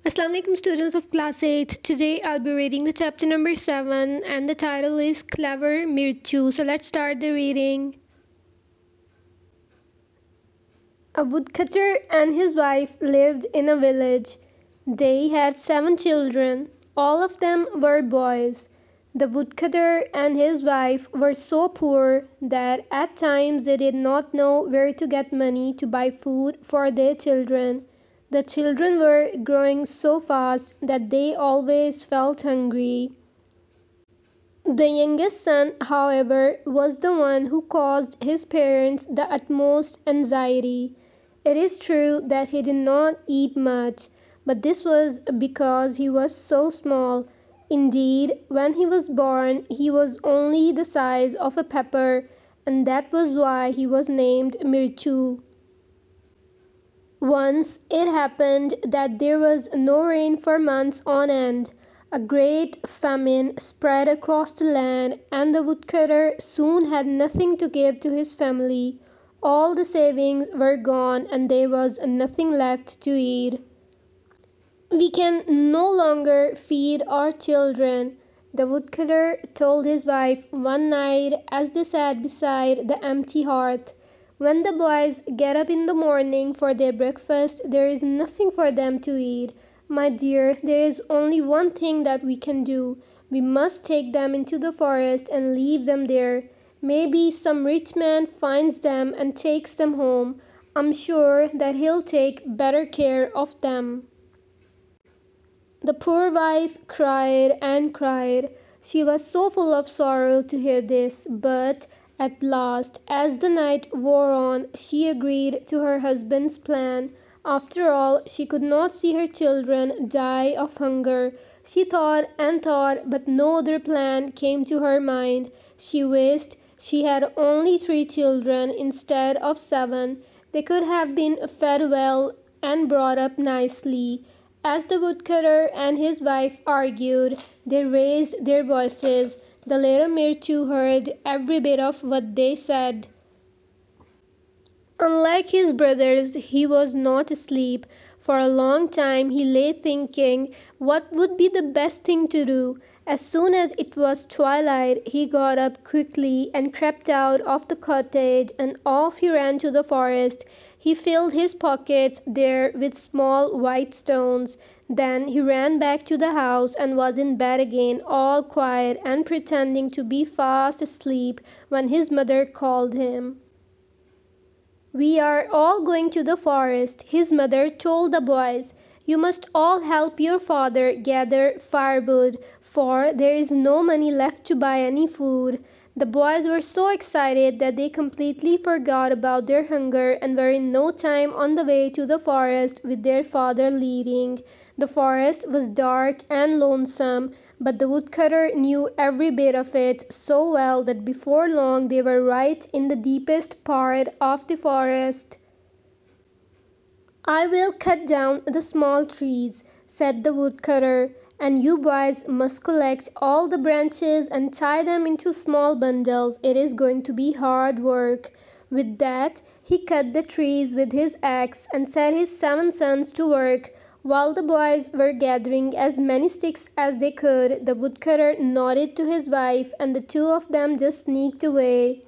Assalamu alaikum students of class 8. Today I'll be reading the chapter number 7 and the title is Clever Mirchu. So let's start the reading. A woodcutter and his wife lived in a village. They had 7 children. All of them were boys. The woodcutter and his wife were so poor that at times they did not know where to get money to buy food for their children. The children were growing so fast that they always felt hungry. The youngest son, however, was the one who caused his parents the utmost anxiety. It is true that he did not eat much, but this was because he was so small. Indeed, when he was born, he was only the size of a pepper, and that was why he was named Mirchu. Once it happened that there was no rain for months on end. A great famine spread across the land, and the woodcutter soon had nothing to give to his family. All the savings were gone, and there was nothing left to eat. "We can no longer feed our children," the woodcutter told his wife one night as they sat beside the empty hearth. "When the boys get up in the morning for their breakfast, there is nothing for them to eat. My dear, there is only one thing that we can do. We must take them into the forest and leave them there. Maybe some rich man finds them and takes them home. I'm sure that he'll take better care of them." The poor wife cried and cried. She was so full of sorrow to hear this, but at last, as the night wore on, she agreed to her husband's plan. After all, she could not see her children die of hunger. She thought and thought, but no other plan came to her mind. She wished she had only 3 children instead of 7. They could have been fed well and brought up nicely. As the woodcutter and his wife argued, they raised their voices. The little Mirchu heard every bit of what they said. Unlike his brothers, he was not asleep. For a long time he lay thinking what would be the best thing to do. As soon as it was twilight, he got up quickly and crept out of the cottage, and off he ran to the forest. He filled his pockets there with small white stones. Then he ran back to the house and was in bed again, all quiet and pretending to be fast asleep when his mother called him. "We are all going to the forest," his mother told the boys. "You must all help your father gather firewood, for there is no money left to buy any food." The boys were so excited that they completely forgot about their hunger and were in no time on the way to the forest with their father leading. The forest was dark and lonesome, but the woodcutter knew every bit of it so well that before long they were right in the deepest part of the forest. "I will cut down the small trees," said the woodcutter, "and you boys must collect all the branches and tie them into small bundles. It is going to be hard work." With that he cut the trees with his axe and set his 7 sons to work. While the boys were gathering as many sticks as they could, the woodcutter nodded to his wife, and the 2 of them just sneaked away.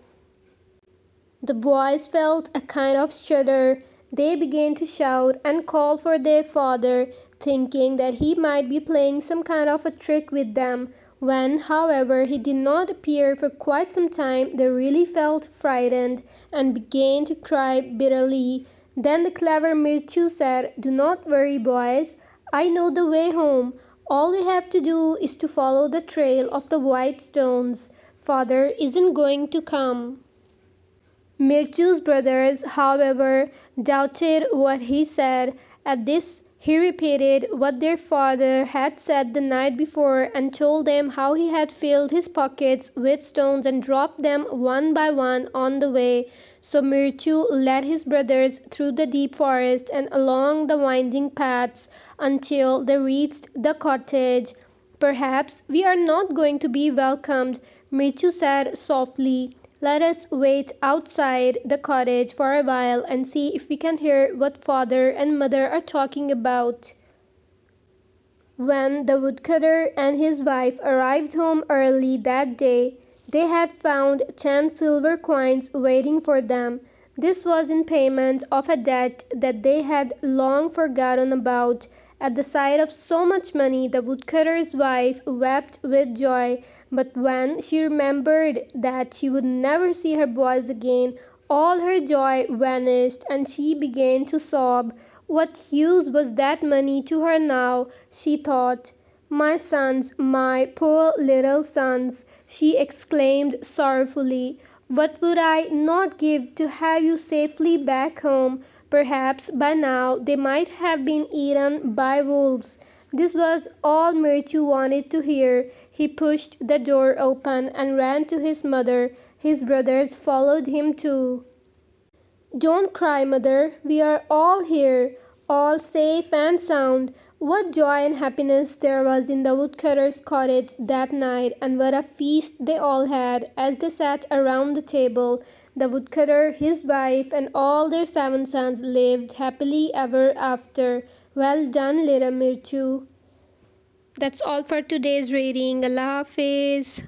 The boys felt a kind of shudder. They began to shout and call for their father, thinking that he might be playing some kind of a trick with them. When, however, he did not appear for quite some time, they really felt frightened and began to cry bitterly. Then the clever Mirchu said, "Do not worry, boys. I know the way home. All we have to do is to follow the trail of the white stones. Father isn't going to come." Mirchu's brothers, however, doubted what he said. At this he repeated what their father had said the night before and told them how he had filled his pockets with stones and dropped them one by one on the way. So Mirchu led his brothers through the deep forest and along the winding paths until they reached the cottage. "Perhaps we are not going to be welcomed," Mirchu said softly. "Let us wait outside the cottage for a while and see if we can hear what father and mother are talking about." When the woodcutter and his wife arrived home early that day, they had found 10 silver coins waiting for them. This was in payment of a debt that they had long forgotten about. At the sight of so much money, the woodcutter's wife wept with joy, but when she remembered that she would never see her boys again, all her joy vanished and she began to sob. What use was that money to her now, she thought. My sons, my poor little sons, she exclaimed sorrowfully. What would I not give to have you safely back home? Perhaps by now they might have been eaten by wolves. This was all Mirchu wanted to hear. He pushed the door open and ran to his mother. His brothers followed him too. Don't cry, mother. We are all here, all safe and sound. What joy and happiness there was in the woodcutter's cottage that night, and what a feast they all had as they sat around the table. The woodcutter, his wife, and all their 7 sons lived happily ever after. Well done, little Mirchu. That's all for today's reading. Allah Hafiz.